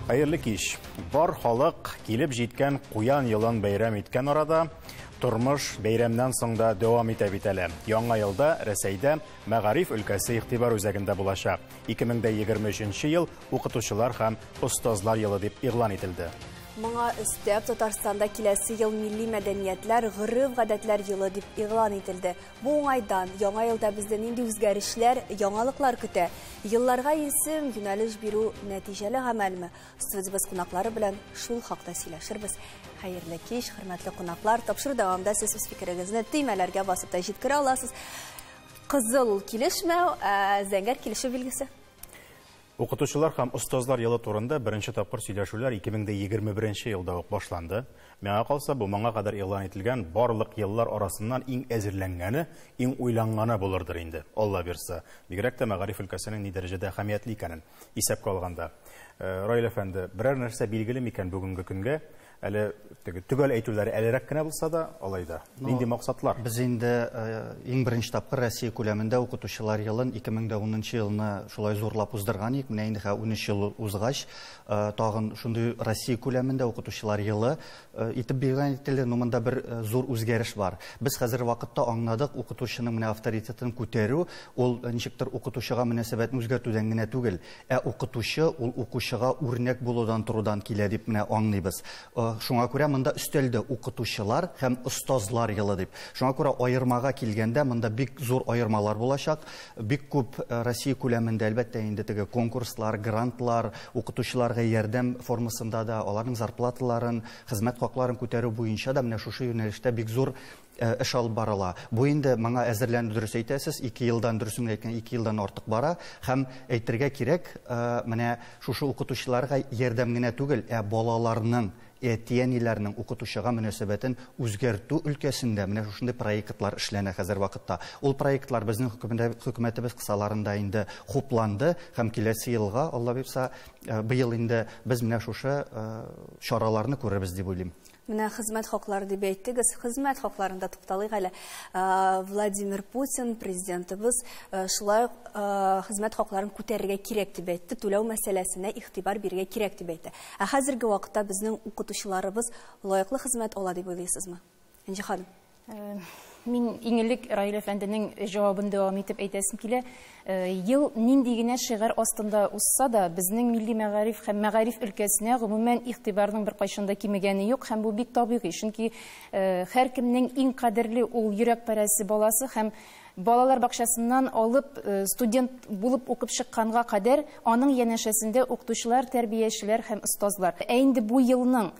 Hayırlı kиш. Бар халык килеп җиткән Куян елын бәйрәм иткән арада, тормыш бәйрәмнән соң да дәвам итә бит әле. Яңа елда Рәсәйдә Мәгариф өлкәсе игътибар үзәгендә булачак. 2023 ел укытучылар һәм остазлар елы дип игълан ителде. Моңа өстәп Татарстанда киләсе ел милли мәдәниятләр, гырыф-гадәтләр елы дип игълан ителде. Бу уңайдан яңа елда бездән нинди үзгәрешләр, яңалыклар көтә? Елларга исем, юнәлеш бирү нәтиҗәле гамәлме? Студиябыз кунаклары белән шул хакта сөйләшербез. Хәерле кич, хөрмәтле кунаклар. Тапшыру дәвамында сез үз фикерегезне төймәләргә басып та җиткерә аласыз. Кызыл килешмәү, зәңгәр килешү билгесе. Укытучылар һәм остазлар елы турында беренче тапкыр сөйләшүләр 2021 елда ук башланды. Миңа калса, бу моңа кадәр игълан ителгән барлык еллар арасыннан иң әзерләнгәне, иң уйланганы булырдыр инде. Алла бирсә. Бигрәк тә Мәгариф өлкәсенең ни дәрәҗәдә әһәмиятле икәнен исәпкә алганда. Раил әфәнде, берәр нәрсә билгеле микән бүгенге көнгә? Әле төгәл әйтүләре әлерәк кенә булса да, алайда. Нинди максатлар? Без инде иң беренче тапкыр Россия күләмендә укытучылар елын 2010 елны шулай зурлап уздырган идек. Менә инде 13 ел узгач, тагын шундый Россия күләмендә укытучылар елы итеп биргән ителде. Монда бер зур үзгәреш бар. Без хәзер вакытта аңладык, укытучының менә авторитетын күтәрү, ул ничектер укытучыга мөнәсәбәтне үзгәртүдән генә түгел, укытучы ул укучыга үрнәк булудан торудан килә дип менә аңлыйбыз. Шуңа күрә монда өстәлдә укытучылар һәм остазлар елы дип. Шуңа күрә аермага килгәндә монда бик зур аермалар булачак. Бик күп Россия күләмендә әлбәттә инде теге конкурслар, грантлар, укытучыларга ярдәм формасында да аларның зарплаталарын, хезмәт хакларын күтәрү буенча да менә шушы юнәлештә бик зур эш алып барыла. Бу инде моңа әзерләнү дөрес әйтәсез, 2 елдан дөресен әйткән 2 елдан артык бара һәм әйтергә кирәк, менә шушы укытучыларга ярдәм генә түгел, балаларның әтиәниләрнең укытучыга мөнәсәбәтен үзгәртү өлкәсендә менә шушындый проектлар эшләнә хәзер вакытта. Ул проектлар безнең хөкүмәтебез кысаларында инде хупланды һәм киләсе елга, Алла бирсә, быел инде без менә шушы чараларны күрербез дип уйлыйм. Менә хезмәт хаклары дип әйттегез, хезмәт хакларында тукталыйк әле. Владимир Путин, президентыбыз, шулай хезмәт хакларын күтәрергә кирәк дип әйтте, түләү мәсьәләсенә игътибар бирергә кирәк дип әйтте. Хәзерге вакытта безнең укытучыларыбыз лаеклы хезмәт ала дип уйлыйсызмы? Энҗе ханым. Мин иңелек Раил әфәнденең җавабын дәвам итеп әйтәсем килә. Ел нинди генә шигырь астында узса да, безнең милли мәгариф һәм мәгариф өлкәсенә гомумән игътибарның бер кайчанда кимегәне юк һәм бу бик табигый. Чөнки һәркемнең иң кадерле ул йөрәк парәсе баласы һәм балалар бакчасыннан алып студент булып укып чыкканга кадәр аның янәшәсендә укытучылар, тәрбиячеләр һәм остазлар. Инде бу елның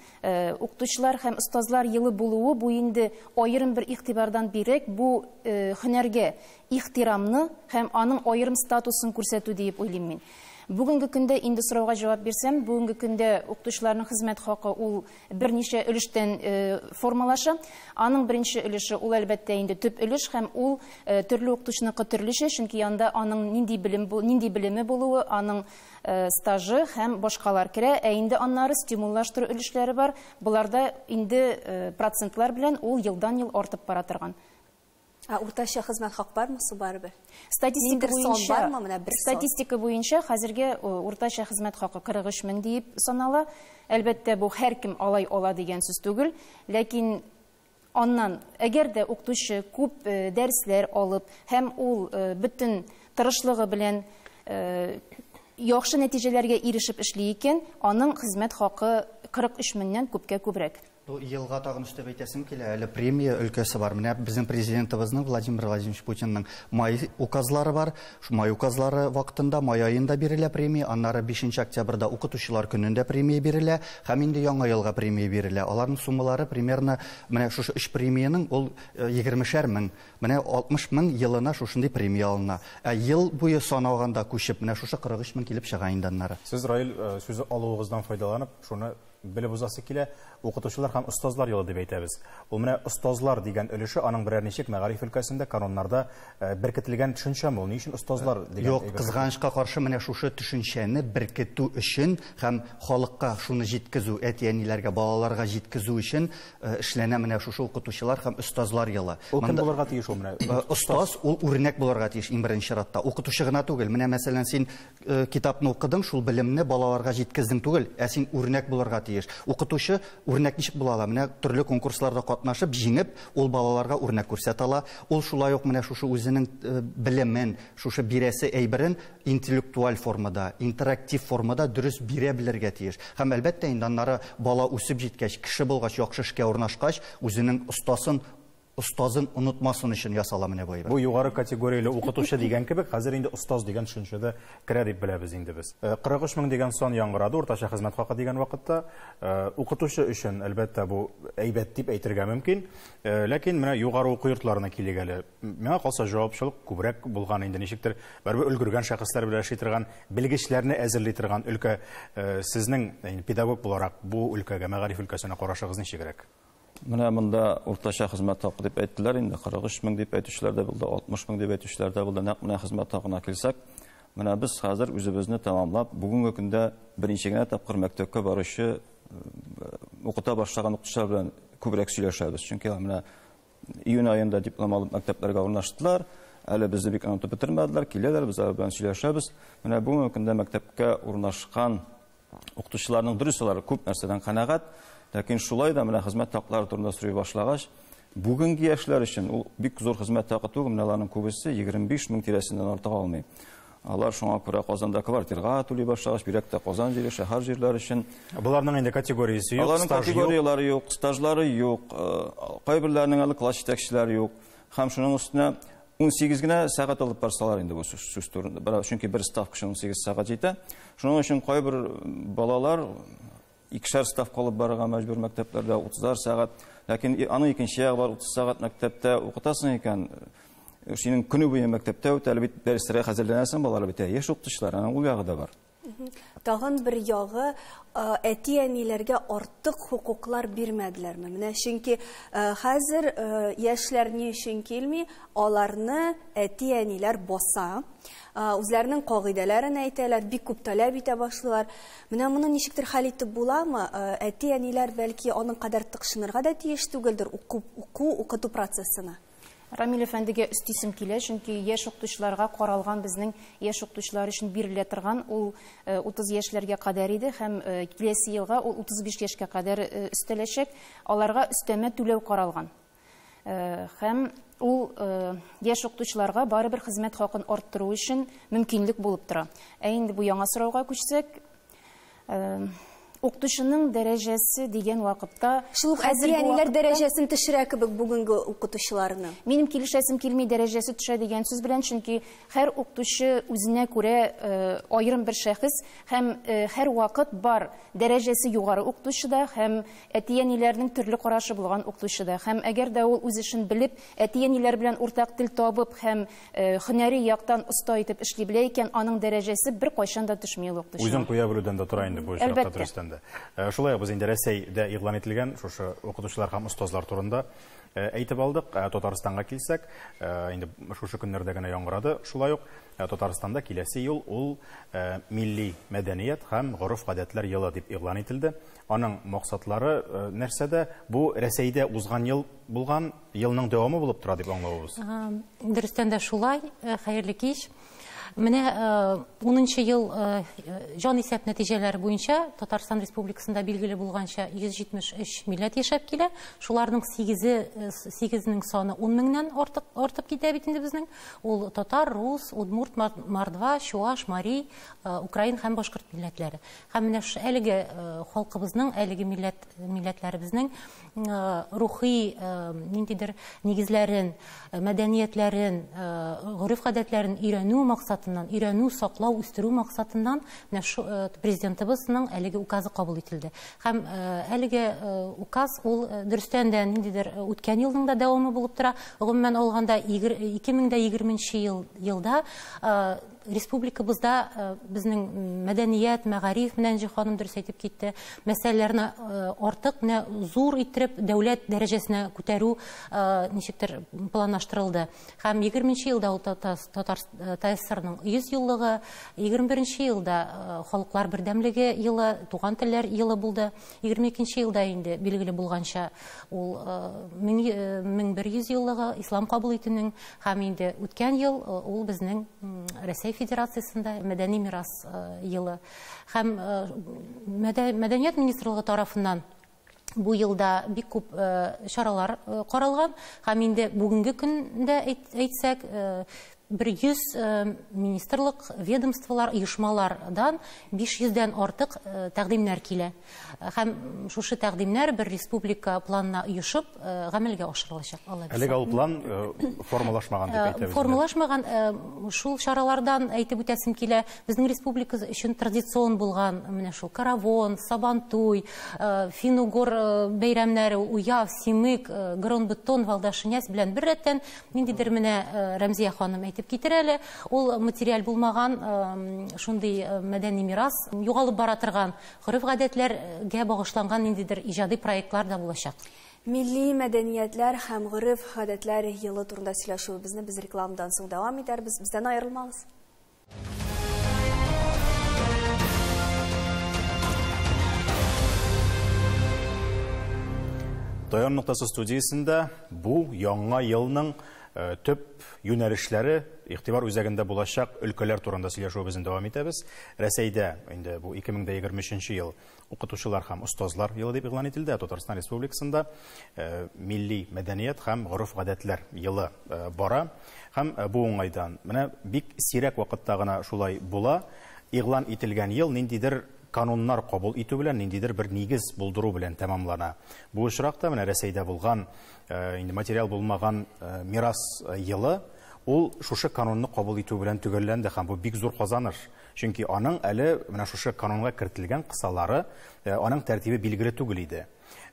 укытучылар һәм остазлар елы булуы бу инде аерым бер игътибардан бирек бу һөнәргә ихтирамны һәм аның аерым статусын күрсәтү дип уйлыйм мин. Бүгенге көндә инде сорауга җавап бирсәм, бүгенге көндә укытучыларның хезмәт хакы ул берничә өлештән формалаша. Аның беренче өлеше ул әлбәттә инде төп өлеш һәм ул төрле укытучыныкы төрлечә, чөнки анда аның нинди белеме булуы, аның стажы һәм башкалар керә, инде аннары стимуллаштыру өлешләре бар. Буларда инде процентлар белән ул елдан ел артып бара торган. Уртача хезмәт хак бармы, барыбер? Статистика буенча хәзергә уртача хезмәт хакы 43 мең дип санала. Әлбәттә бу һәркем алай ала дигән сүз түгел, ләкин аннан әгәр дә укытучы күп дәресләр алып һәм ул бөтен тырышлыгы белән яхшы нәтиҗәләргә ирешеп эшли икән, аның хезмәт хакы 43 меңнән күпкә күбрәк. Елга тагын өстәп әйтәсем килә, әле премия өлкәсе бар. Менә безнең президентыбызның Владимир Владимирович Путинның май указлары бар. Шу май указлары вакытында май аенда бирелә премия, аннары 5 октябрьдә укытучылар көнендә премия бирелә, һәм инде яңа елга премия бирелә. Аларның суммалары примерно менә шушы 3 премияның ул 20 мең, менә 60 мең елына шушындый премия алына. Ел буе саналганда күчеп менә шушы 43 мең килеп чыга инде аннары. Сез Раил сүзе алуыгыздан файдаланып, шуны белеп узасы килә, укытучылар һәм остазлар елы дип әйтәбез. Ул менә остазлар дигән өлеше аның берәр ничек мәгариф өлкәсендә кануннарда беркетелгән төшенчәме ул? Ни өчен остазлар дигән? Юк, кызганычка каршы менә шушы төшенчәне беркетү өчен һәм халыкка шуны җиткезү, әти-әниләргә, балаларга җиткезү өчен эшләнә менә шушы укытучылар һәм остазлар елы. Ул кем булырга тиеш ул менә? Остаз ул үрнәк булырга тиеш иң беренче чиратта. Укытучы гына түгел. Менә мәсәлән син китапны укыдың, шул белемне балаларга җиткездең түгел, ә син үрнәк булырга тиеш. Укытучы үрнәк ничек була ала? Менә төрле конкурсларда катнашып, җиңеп, ул балаларга үрнәк күрсәтә ала. Ул шулай ук менә шушы үзенең белемен, шушы бирәсе әйберен интеллектуаль формада, интерактив формада дөрес бирә белергә тиеш. Һәм әлбәттә инде аннары бала үсеп җиткәч, кеше булгач, яхшы эшкә урнашкач, үзенең остазын онытмасын өчен ясала менә бу әйбер. Бу югары категорияле укытучы дигән кебек, хәзер инде остаз дигән төшенчәдә керә дип беләбез инде без. 43 мең дигән сан яңгырады уртача хезмәт хакы дигән вакытта. Укытучы өчен әлбәттә бу әйбәт дип әйтергә мөмкин. Ләкин менә югары уку йортларына килик әле. Миңа калса җавапчылык күбрәк булган инде ничектер. Бер өлгергән шәхесләр белән эшли торган, белгечләрне әзерли торган өлкә сезнең педагог буларак бу өлкәгә, мәгариф өлкәсенә карашыгыз ничегрәк? Менә монда уртача хезмәт хакы дип әйттеләр инде, 43 мең дип әйтүчеләр дә булды, 60 мең дип әйтүчеләр дә булды. Нәкъ менә хезмәт хакына килсәк, менә без хәзер үзебезне тәмамлап, бүгенге көндә беренче генә тапкыр мәктәпкә баручы укыта башлаган укытучылар белән күбрәк сөйләшәбез. Чөнки менә июнь аенда диплом алып мәктәпләргә урнаштылар. Әле безне бик онытып бетермәделәр, киләләр, без алар белән сөйләшәбез. Менә бүгенге көндә мәктәпкә урнашкан укытучыларның дөресалары күп нәрсәдән канәгать. Ләкин шулай да менә хезмәт хаклары турында сорый башлагач, бүгенге яшьләр өчен ул бик зур хезмәт хакы түгел, менә аларның күбесе 25 мең тирәсеннән артык алмый. Алар шуңа күрә Казанда квартирага түли башлагач, бирәк тә Казан җире, шәһәр җирләре өчен. Буларның инде категориясе юк, аларның стаж юк. Категориялары юк, стажлары юк, кайберләрнең әле класс җитәкчеләре юк. Һәм шуның өстенә 18 генә сәгать алып барсалар инде бу сүз турында. Чөнки бер ставка 18 сәгать җитә. Шуның өчен кайбер балалар икешәр ставка алып барырга мәҗбүр мәктәпләрдә 30 сәгать. Ләкин аның икенче ягы бар, 30 сәгать мәктәптә укытасың икән. Синең көне буе мәктәптә үтәлеп бит, дәресләргә хәзерләнәсең, балалар бит яшь укытучылар, аның ул ягы да бар. Тагын бер ягы, әти-әниләргә артык хукуклар бирмәделәрме? Менә чөнки хәзер яшьләр ни өчен килми, аларны әти-әниләр баса. Үзләренең кагыйдәләрен әйтәләр, бик күп таләп итә башлыйлар. Менә моны ничектер хәл итеп буламы? Әти-әниләр бәлки аның кадәр тыкшынырга да тиеш түгелдер укыту процессына. Рамил әфәндегә өстисем килә, чөнки яшь укытучыларга каралган безнең яшь укытучылар өчен бирелә торган ул 30 яшьләргә кадәр иде һәм киләсе елга ул 35 яшькә кадәр өстәләчәк. Аларга өстәмә түләү каралган. Һәм ул яшь укытучыларга барыбер хезмәт хакын арттыру өчен мөмкинлек булып тора. Ә инде бу яңа сорауга күчсәк, укытучының дәрәҗәсе дигән вакытта шул әти-әниләр дәрәҗәсен төшерә кебек бүгенге укытучыларны. Минем килешәсем килми дәрәҗәсе төшә дигән сүз белән, чөнки һәр укытучы үзенә күрә аерым бер шәхес һәм һәр вакыт бар дәрәҗәсе югары укытучыда һәм әти-әниләрнең төрле карашы булган укытучыда. Һәм әгәр дә ул үз эшен белеп, әти-әниләр белән уртак тел табып һәм һөнәри яктан оста итеп эшли белә икән, аның дәрәҗәсе бер кайчан да төшмәй укытучы. Үзен куя белүдән дә тора инде бу очракта дөрестән. Шулай без инде Рәсәйдә игълан ителгән шушы укытучылар һәм остазлар турында әйтеп алдык. Татарстанга килсәк, инде шушы көннәрдә генә яңгырады. Шулай ук Татарстанда киләсе ел ул милли мәдәният һәм гореф-гадәтләр елы дип игълан ителде. Аның максатлары нәрсәдә? Бу Рәсәйдә узган ел булган елның дәвамы булып тора дип аңлавыбыз. Дөрестән дә шулай. Хәерле кич. Менә 10-нчы ел җан исәп нәтиҗәләре буенча Татарстан Республикасында билгеле булганча 173 милләт яшәп килә. Шуларның 8-нең саны 10 меңнән артып китә бит инде безнең. Ул татар, рус, удмурт, мордва, чуаш, мари, украин һәм башкорт милләтләре. Һәм менә әлеге халкыбызның, әлеге милләтләребезнең рухи ниндидер нигезләрен, мәдәниятләрен, гореф-гадәтләрен өйрәнү максатыннан, өйрәнү, саклау, үстерү максатыннан президентыбызның әлеге указы кабул ителде. Һәм әлеге указ ул дөрестән дә ниндидер үткән елның да дәвамы булып тора. Гомумән алганда 2020 елда республикабызда безнең мәдәният, мәгариф менән ханым дөрес әйтеп китте, мәсьәләләрне артык менә зур иттереп дәүләт дәрәҗәсенә күтәрү ничектер планлаштырылды. Һәм 20-нче елда ул ТССРның 100 еллыгы, 21-нче елда халыклар бердәмлеге елы, туган телләр елы булды. 22-нче елда инде билгеле булганча ул 1100 еллыгы ислам кабул итүнең, һәм инде үткән ел ул безнең Россия Федерациясендә мәдәни мирас елы. Һәм Мәдәният министрлыгы тарафыннан бу елда бик күп чаралар каралган, һәм инде бүгенге көндә әйтсәк 100 министрлык, ведомстволар, оешмалардан 500-дән артык тәкъдимнәр килә. Һәм шушы тәкъдимнәр бер республика планына оешып гамәлгә ашырылачак. Әлегә ул план формалашмаган дип әйтәбез. Формалашмаган, шул чаралардан әйтеп үтәсем килә. Безнең республика өчен традицион булган менә шул каравон, сабантуй, фин-угор бәйрәмнәре, уяв, симык, гронбетон, валдашиняс белән бер рәттән ниндидер менә Рәмзия ханым китерәле, ул материаль булмаган шундый мәдәни мирас, югалып бара торган гореф-гадәтләргә багышланган ниндидер иҗади проектлар да булачак. Милли мәдәниятләр һәм гореф-гадәтләр елы турында сөйләшүебезне без рекламадан соң дәвам итәрбез. Бездән аерылмагыз. Таян нуктасы студиясендә бу яңа елның төп юнәлешләре игътибар үзәгендә булачак өлкәләр турында сөйләшүебезне дәвам итәбез. Рәсәйдә инде бу 2023 ел укытучылар һәм остазлар елы дип игълан ителде. Татарстан Республикасында милли мәдәният һәм гореф-гадәтләр елы бара. Һәм бу уңайдан менә бик сирәк вакытта гына шулай була. Игълан ителгән ел ниндидер кануннар кабул итү белән, ниндидер бер нигез булдыру белән тәмамлана. Бу очракта менә Рәсәйдә булган инде материал булмаган мирас елы ул шушы канунны кабул итү белән төгәлләнде һәм бу бик зур казаныш. Чөнки аның әле менә шушы канунга кертелгән кысалары, аның тәртибе билгеле түгел иде.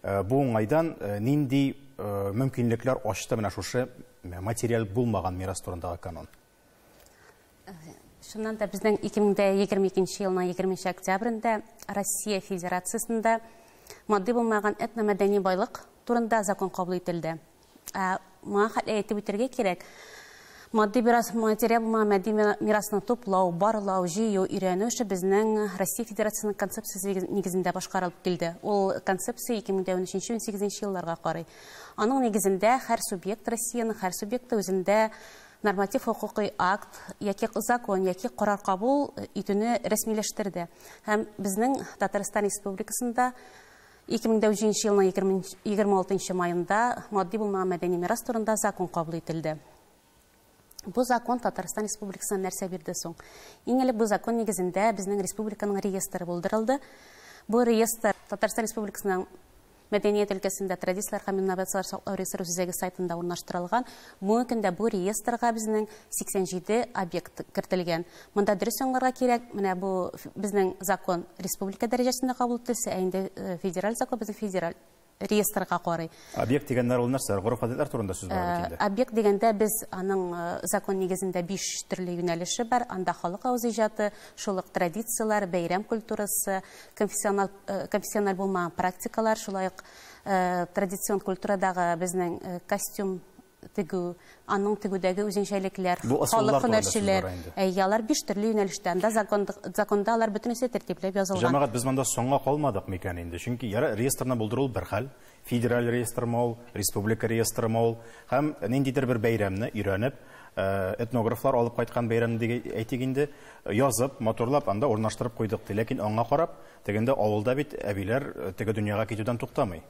Бу уңайдан нинди мөмкинлекләр ачты менә шушы материал булмаган мирас турындагы канун? Шуннан да безнең 2022 елның 20 октябрендә Россия Федерациясендә матди булмаган этномәдәни байлык турында закон кабул ителде. Моңа хәтле әйтеп үтәргә кирәк. Матди материал булмаган мәдди мирасны туплау, барлау, җыю, өйрәнү эше безнең Россия Федерациясенең концепциясе нигезендә башкарылып килде. Ул концепция 2013-2018 елларга карый. Аның нигезендә һәр субъект Россиянең һәр субъекты үзендә норматив хукукый акт, яки закон, яки карар кабул итүне рәсмиләштерде. Һәм безнең Татарстан Республикасында 2013 елның 26 майында матди булмаган мәдәни мирас турында закон кабул ителде. Бу закон Татарстан Республикасына нәрсә бирде соң? Иң элек бу закон нигезендә безнең республиканың реестры булдырылды. Бу реестр Татарстан Республикасының мәдәният өлкәсендә традициялар һәм инновациялар саклау ресурс үзәге сайтында урнаштырылган. Бүген көндә бу реестрга безнең 87 объект кертелгән. Монда дөрес аңларга кирәк, менә бу безнең закон республика дәрәҗәсендә кабул ителсә, инде федераль закон безнең федераль реестрга карый. Объект дигәннәр ул нәрсә? Гореф-гадәтләр турында сүз бара килде. Объект дигәндә без аның закон нигезендә 5 төрле юнәлеше бар. Анда халык авыз иҗаты, шулык традициялар, бәйрәм культурасы, конфессиональ булмаган практикалар, шулай ук традицион культурадагы безнең костюм тегү, аның тегүдәге үзенчәлекләр, халык һөнәрчеләр, ялар 5 төрле юнәлештә. Анда законда алар бөтенесе тәртипләп язылган. Җәмәгать, без монда соңга калмадык микән инде? Чөнки реестрны булдыру бер хәл, федераль реестр мол, республика реестры мол, һәм ниндидер бер бәйрәмне өйрәнеп, этнографлар алып кайткан бәйрәмне әйтик инде, язып, моторлап анда урнаштырып куйдык. Ләкин аңа карап, тегендә авылда бит әбиләр теге дөньяга китүдән туктамый.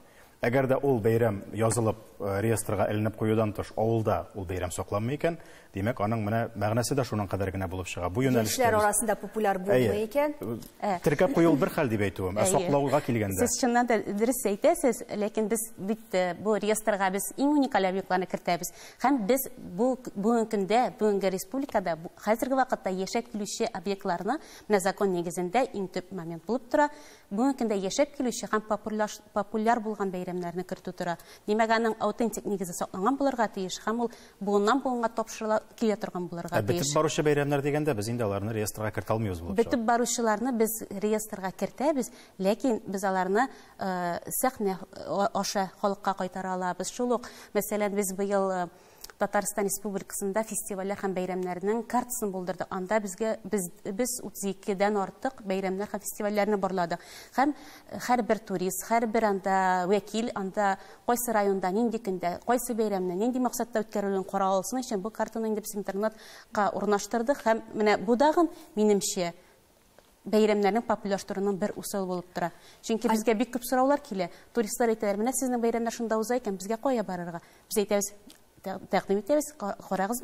Әгәр дә ул бәйрәм язылып реестрга эленеп куюдан тыш, авылда ул бәйрәм сакланмый икән, димәк аның менә мәгънәсе дә шуның кадәр генә булып чыга. Бу юнәлешләр арасында популяр булмый икән. Теркәп куюл бер хәл дип әйтүем, саклауга килгәндә. Сез чыннан да дөрес әйтәсез, ләкин без бит бу реестрга без иң уникаль объектларны кертәбез. Һәм без бүгенге көндә, бүгенге республикада хәзерге вакытта яшәп килүче объектларны менә закон нигезендә иң төп момент булып тора. бүгенге көндә яшәп килүче һәм популяр булган бәйрәмнәрне кертү тора. Димәк, аның аутентик нигезе сакланган булырга тиеш һәм ул буыннан буынга тапшырыла килә торган булырга тиеш. Бетеп баручы бәйрәмнәр дигәндә без инде аларны реестрга кертә алмыйбыз булып. Бетеп баручыларны без реестрга кертәбез, ләкин без аларны сәхнә аша халыкка кайтара алабыз. Шул ук, мәсәлән, без быел Татарстан Республикасында фестивальләр һәм бәйрәмнәрнең картасын булдырдык. Анда без 32дән артык бәйрәмнәр һәм фестивальләрне барладык. Һәм һәрбер турист, һәрбер анда вәкил, анда кайсы районда, нинди көндә, кайсы бәйрәмне, нинди максатта үткәрелүен кара алсын өчен бу картаны инде без интернетка урнаштырдык. Һәм менә бу дагы минемчә бәйрәмнәрнең популярлаштыруның бер усал булып тора. Чөнки безгә бик күп сораулар килә. Туристлар әйтәләр, менә сезнең бәйрәмнәр шунда уза икән, безгә кая барырга? Без әйтәбез, тәкъдим итәбез, карагыз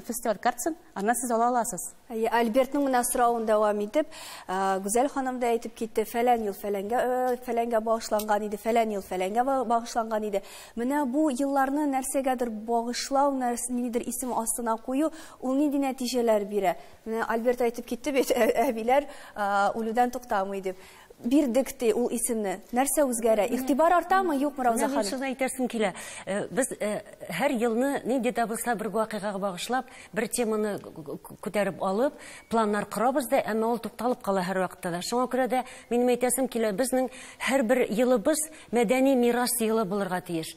фестиваль картасын, аннан сез ала аласыз. Альбертның менә соравын дәвам итеп, Гүзәл ханым да әйтеп китте, фәлән ел фәләнгә багышланган иде, фәлән ел фәләнгә багышланган иде. Менә бу елларны нәрсәгәдер багышлау, ниндидер исем астына кую, ул нинди нәтиҗәләр бирә? Менә Альберт әйтеп китте бит, әбиләр үлүдән туктамый дип. Бирдек те ул исемне. Нәрсә үзгәрә? Игътибар артамы, юкмы, Рауза ханым? Шуны әйтәсем килә. Без һәр елны нинди дә булса бер вакыйгага багышлап, бер теманы күтәреп алып, планнар корабыз да, әмма ул тукталып кала һәр вакытта да. Шуңа күрә дә минем әйтәсем килә, безнең һәр бер елыбыз мәдәни мирас елы булырга тиеш.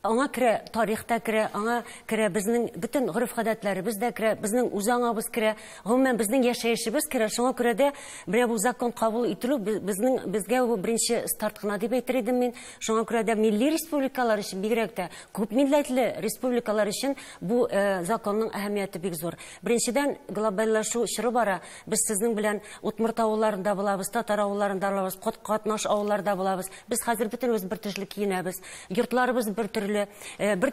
Аңа керә тарихта керә, аңа керә безнең бөтен гореф-гадәтләребез дә керә, безнең үзаңабыз керә, гомумән безнең яшәешебез керә. Шуңа күрә дә менә бу закон кабул ителү безгә бу беренче старт кына дип әйтер идем мин. Шуңа күрә дә милли республикалар өчен, бигрәк тә күп милләтле республикалар өчен бу законның әһәмияте бик зур. Беренчедән, глобальлашу чоры бара. Без сезнең белән Утмурт авылларында булабыз, Татар авылларында булабыз, Катнаш авылларда булабыз. Без хәзер бөтенебез бер төрле киенәбез. Йортларыбыз бер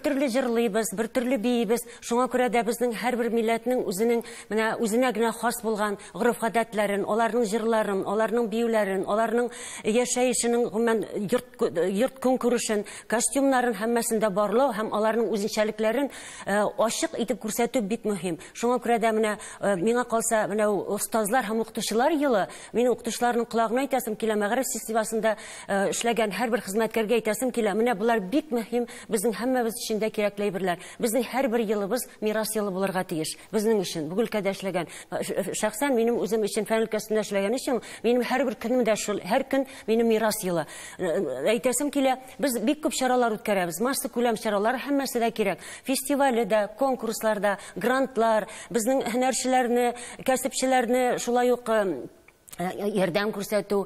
төрле җырлыйбыз, бер төрле биебез. Шуңа күрә дә безнең һәрбер милләтнең үзенә генә хас булган гореф-гадәтләрен, аларның җырларын, аларның биюләрен, аларның яшәешенең гомумән йорт көнкүрешен, костюмнарын һәммәсендә барлау һәм аларның үзенчәлекләрен ачык итеп күрсәтү бик мөһим. Шуңа күрә дә менә миңа калса, менә устазлар һәм укытучылар елы, мин укытучыларның колагына әйтәсем килә, мәгариф системасында эшләгән һәрбер хезмәткәргә әйтәсем килә. Менә булар бик мөһим. Безнең һәммәбез өчен дә кирәкле әйберләр. Безнең һәрбер елыбыз мирас елы булырга тиеш. Безнең өчен бу өлкәдә эшләгән. Шәхсән минем үзем өчен фән өлкәсендә эшләгән өчен минем һәрбер көнем дә шул, һәр көн минем мирас елы. Әйтәсем килә, без бик күп чаралар үткәрәбез. Массалы күләм чаралары һәммәсе дә кирәк. Фестивале дә, конкурсларда, грантлар, безнең һөнәрчеләрне, кәсепчеләрне шулай ук ярдәм күрсәтү,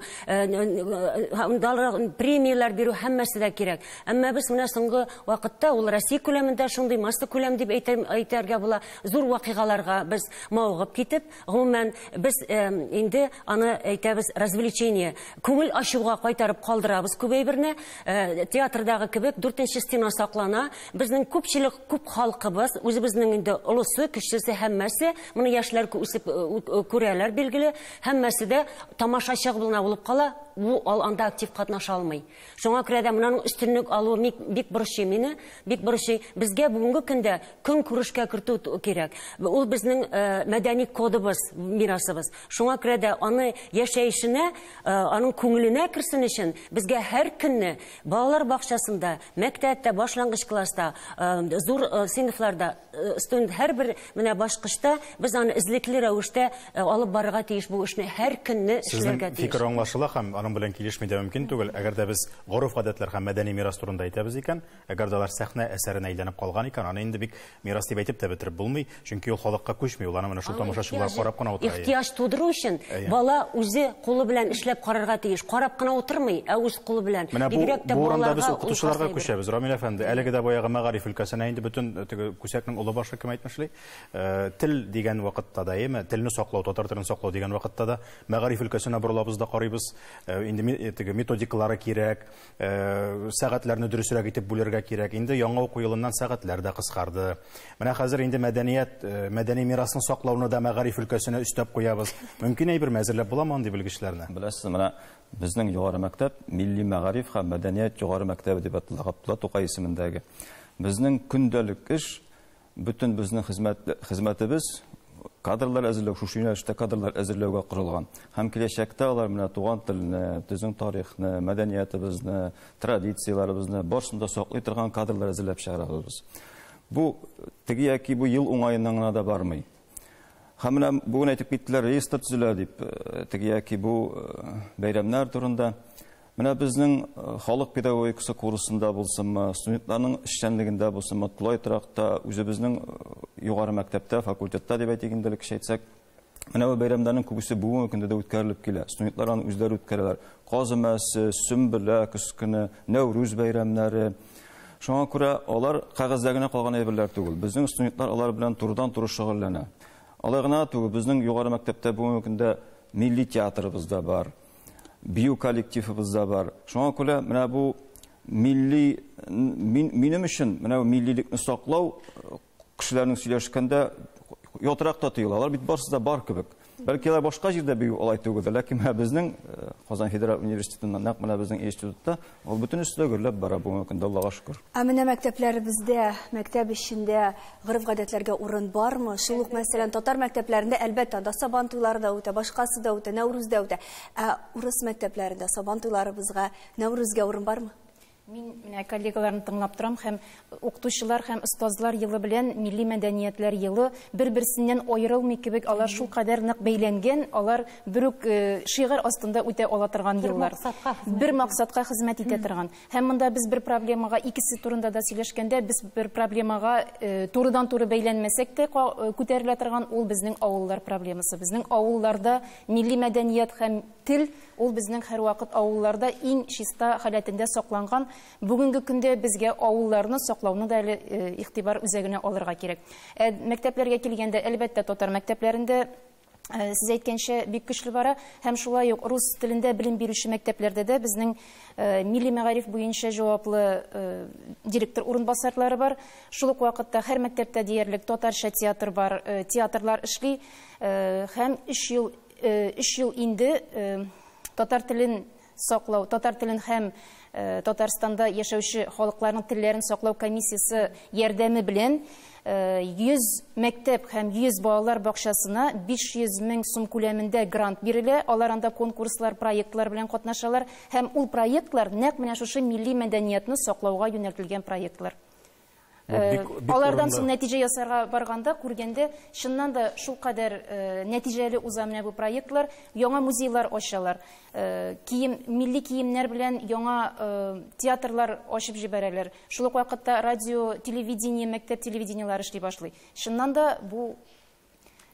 премиялар бирү һәммәсе дә кирәк. Әмма без менә соңгы вакытта ул Россия күләмендә шундый масса күләм дип әйтергә була, зур вакыйгаларга без мавыгып китеп, гомумән без инде аны әйтәбез развлечение, күңел ачуга кайтарып калдырабыз күп әйберне. Театрдагы кебек 4нче стена саклана. Безнең күпчелек, күп халкыбыз, үзебезнең инде олысы, кечесе һәммәсе, моны яшьләр үсеп күрәләр билгеле, һәммәсе дә тамашачы булна булып кала, бу анда актив катнаша алмый. Шуңа күрә дә моның өстенлек алу бик бурычы мине, бик бурычы. Безгә бүгенге көндә көн күрешкә кертү кирәк. Ул безнең мәдәни кодыбыз, мирасыбыз. Шуңа күрә дә аны яшәешенә, аның күңеленә керсен өчен безгә һәр көнне балалар бакчасында, мәктәптә, башлангыч класста, зур сыйныфларда, студент һәрбер менә башкычта без аны излекле рәвештә алып барырга тиеш бу эшне һәр көнне эшләргә тиеш. Фикер аңлашыла һәм аның белән килешми дә мөмкин түгел. Әгәр дә без гореф-гадәтләр һәм мәдәни мирас турында әйтәбез икән, әгәр дә алар сәхнә әсәренә әйләнеп калган икән, аны инде бик мирас дип әйтеп тә бетереп булмый, чөнки ул халыкка күчми, ул аны менә шул тамашачылар карап кына утыра. Ихтияҗ тудыру өчен бала үзе кулы белән эшләп карарга тиеш. Карап кына утырмый, үз кулы белән. Бигрәк тә балаларга без укытучыларга күчәбез. Рамил әфәнде, әлеге дә баягы мәгариф өлкәсенә инде бөтен күсәкнең улы башы кем әйтмешли, тел дигән вакытта да, телне саклау, татар телен саклау дигән вакытта да мәгариф өлкәсенә борылабыз да карыйбыз. Инде методикалары кирәк, сәгатьләрне дөресрәк итеп бүләргә кирәк. Инде яңа уку елыннан сәгатьләр дә кыскарды. Менә хәзер инде мәдәни мирасны саклауны да мәгариф өлкәсенә өстәп куябыз. Мөмкин әйбер мәзерләп буламы андый белгечләрне? Беләсез, менә безнең югары мәктәп милли мәгариф һәм мәдәният югары мәктәбе дип атала, Габдулла Тукай исемендәге. Безнең көндәлек эш, бөтен безнең хезмәтебез кадрлар әзерләү, шушы юнәлештә кадрлар әзерләүгә корылган. Һәм киләчәктә алар менә туган телне, безнең тарихны, мәдәниятебезне, традицияларыбызны барсын да саклый торган кадрлар әзерләп чыгарабыз. Бу теге яки бу ел уңаеннан гына да бармый. Һәм менә бүген әйтеп киттеләр, реестр төзелә дип, теге яки бу бәйрәмнәр турында. Менә безнең халык педагогикасы курсында булсынмы, студентларның эшчәнлегендә булсынмы, тулай торакта үзебезнең югары мәктәптә, факультетта дип әйтгәндә әйтсәк, менә бу бәйрәмнәрнең күбесе бүгенге көндә дә үткәрелеп килә. Студентлар аны үзләре үткәрәләр. Казымәсе, Сөмбелә, Көскене, Нәүрүз бәйрәмнәре. Шуңа күрә алар кәгазьдә генә калган әйберләр түгел. Безнең студентлар алар белән турыдан-туры шөгыльләнә. Алар гына түгел, безнең югары мәктәптә бүгенге көндә милли театрыбыз да бар. Бию коллективыбыз да бар. Шуңа күрә менә бу милли минем өчен менә бу миллилекне саклау кешеләрнең сөйләшкәндә ятрак та тоела. Алар бит барысы да бар кебек. Бәлки алар башка җирдә бию алай түгел, ләкин безнең Казан федераль университетында нәкъ менә безнең институтта ул бөтен өстә гөрләп бара бүгенге көндә, Аллага шөкер. Ә менә мәктәпләребездә, мәктәп эчендә гырыф-гадәтләргә урын бармы? Шул ук мәсәлән татар мәктәпләрендә әлбәттә да Сабан туйлары да үтә, башкасы да үтә, Нәүрүз дә үтә. Ә урыс мәктәпләрендә Сабан туйларыбызга, Нәүрүзгә урын бармы? Мин менә коллегаларны тыңлап торам һәм укытучылар һәм остазлар елы белән милли мәдәниятләр елы бер-берсеннән аерылмый кебек, алар шул кадәр нык бәйләнгән, алар бер үк шигырь астында үтә ала торган еллар. Бер максатка хезмәт итә торган. Һәм монда без бер проблемага, икесе турында да сөйләшкәндә, без бер проблемага турыдан-туры бәйләнмәсәк тә күтәрелә торган ул безнең авыллар проблемасы. Безнең авылларда милли мәдәният һәм тел ул безнең һәрвакыт авылларда иң чиста халәтендә сакланган. Бүгенге көндә безгә авылларны саклауны да игътибар үзәгенә алырга кирәк. Мәктәпләргә килгәндә, әлбәттә татар мәктәпләрендә сез әйткәнчә бик көчле бара, һәм шулай ук рус телендә белем бирүче мәктәпләрдә дә безнең милли мәгариф буенча җаваплы директор урынбасарлары бар. Шул ук вакытта һәр мәктәптә диярлек татарча театр бар, театрлар эшли, һәм 3 ел инде татар телен саклау, татар телен һәм Татарстанда яшәүче халыкларның телләрен саклау комиссиясы ярдәме белән 100 мәктәп һәм 100 балалар бакчасына 500 мең сум күләмендә грант бирелә. Алар анда конкурслар, проектлар белән катнашалар һәм ул проектлар нәкъ менә шушы милли мәдәниятны саклауга юнәлтелгән проектлар. Алардан соң нәтиҗә ясарга барганда, күргәндә, чыннан да шул кадәр нәтиҗәле уза менә бу проектлар, яңа музейлар ачалар. Милли киемнәр белән яңа театрлар ачып җибәрәләр. Шул ук вакытта радио, телевидение, мәктәп телевидениелары эшли башлый. Чыннан да бу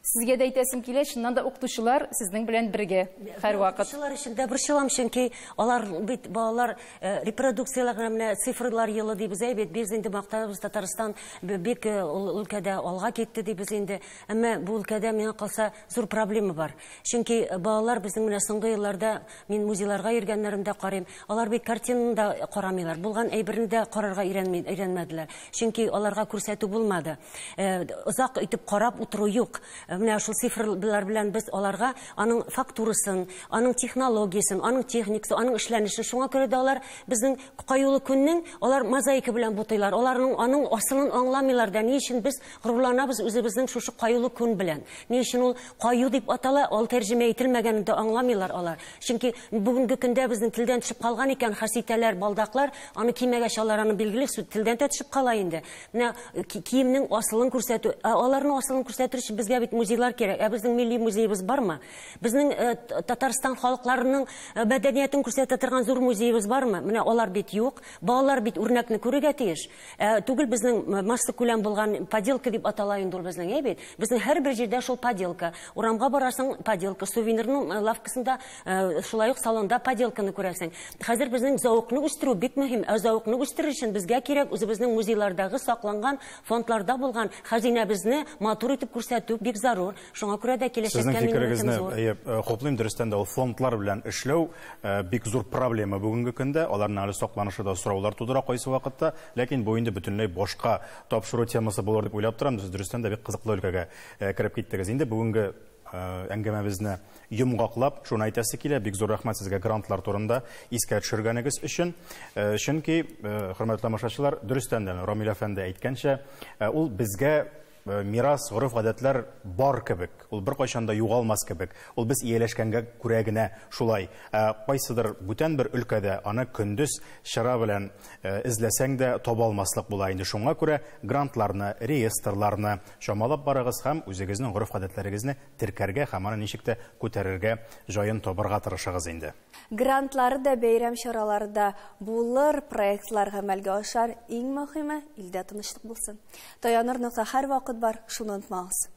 Сезгә дә әйтәсем килә, шуннан да укытучылар сезнең белән бергә һәрвакыт. Укытучылар өчен дә борчылам, чөнки алар бит балалар репродукцияларга менә цифрлар елы дибез әйбәт, без инде мактабыз Татарстан бик өлкәдә алга китте дибез инде. Әмма бу өлкәдә миңа калса зур проблема бар. Чөнки балалар безнең менә соңгы елларда мин музейларга йөргәннәремдә карыйм, алар бит картинаны да карамыйлар, булган әйберне дә карарга өйрәнмәделәр. Чөнки аларга күрсәтү булмады. Озак итеп карап утыру юк. Менә шул цифрлар белән без аларга аның фактурасын, аның технологиясын, аның техникасын, аның эшләнешен, шуңа күрә дә алар безнең каюлы көннең алар мозаика белән бутыйлар. Аларның аның асылын аңламыйлар да. Ни өчен без горурланабыз үзебезнең шушы каюлы көн белән? Ни өчен ул каю дип атала, ул тәрҗемә ителмәгәнен дә аңламыйлар алар. Чөнки бүгенге көндә безнең телдән төшеп калган икән хаситәләр, балдаклар, аны кимәгә шалараны билгеле телдән төшеп кала инде. Менә киемнең асылын күрсәтү, аларның асылын күрсәтер өчен безгә бит музейлар кирәк. Безнең милли музеебыз бармы? Безнең Татарстан халыкларының мәдәниятен күрсәтә торган зур музеебыз бармы? Менә алар бит юк. Балалар бит үрнәкне күрергә тиеш. Түгел безнең масса күләм булган поделка дип атала инде ул безнең әйбәт. Безнең һәрбер җирдә шул поделка. Урамга барасың, поделка, сувенирның лавкасында, шулай ук салонда поделканы күрәсең. Хәзер безнең зәвыкны үстерү бик мөһим. Зәвыкны үстерү өчен безгә кирәк үзебезнең музейлардагы сакланган фондларда булган хәзинәбезне матур итеп күрсәтү бик зарур. Шуңа күрә дә киләчәккә Сезнең хуплыйм дөрестән дә ул фондлар белән эшләү бик зур проблема бүгенге көндә. Аларның әле сакланышы да сораулар тудыра кайсы вакытта, ләкин бу инде бөтенләй башка тапшыру темасы булыр дип уйлап торам. Сез дөрестән дә бик кызыклы өлкәгә кереп киттегез. Инде бүгенге әңгәмәбезне йомгаклап, шуны әйтәсе килә. Бик зур рәхмәт сезгә грантлар турында искә төшергәнегез өчен. Чөнки, хөрмәтле тамашачылар, дөрестән дә Рамил әфәнде әйткәнчә, ул безгә мирас, гореф, гадәтләр бар кебек. Ул бер кайчан да югалмас кебек. Ул без ияләшкәнгә күрә генә шулай. Кайсыдыр бүтән бер өлкәдә аны көндез чыра белән эзләсәң дә таба алмаслык була инде. Шуңа күрә грантларны, реестрларны чамалап барыгыз һәм үзегезнең гореф, гадәтләрегезне теркәргә һәм аны ничек тә күтәрергә җаен табарга тырышыгыз инде. Грантлары да, бәйрәм чаралары да булыр, проектлар гамәлгә ашар. Иң мөһиме, илдә тынычлык булсын. Таяныр нокта һәр вакыт бар, шуны онытмагыз.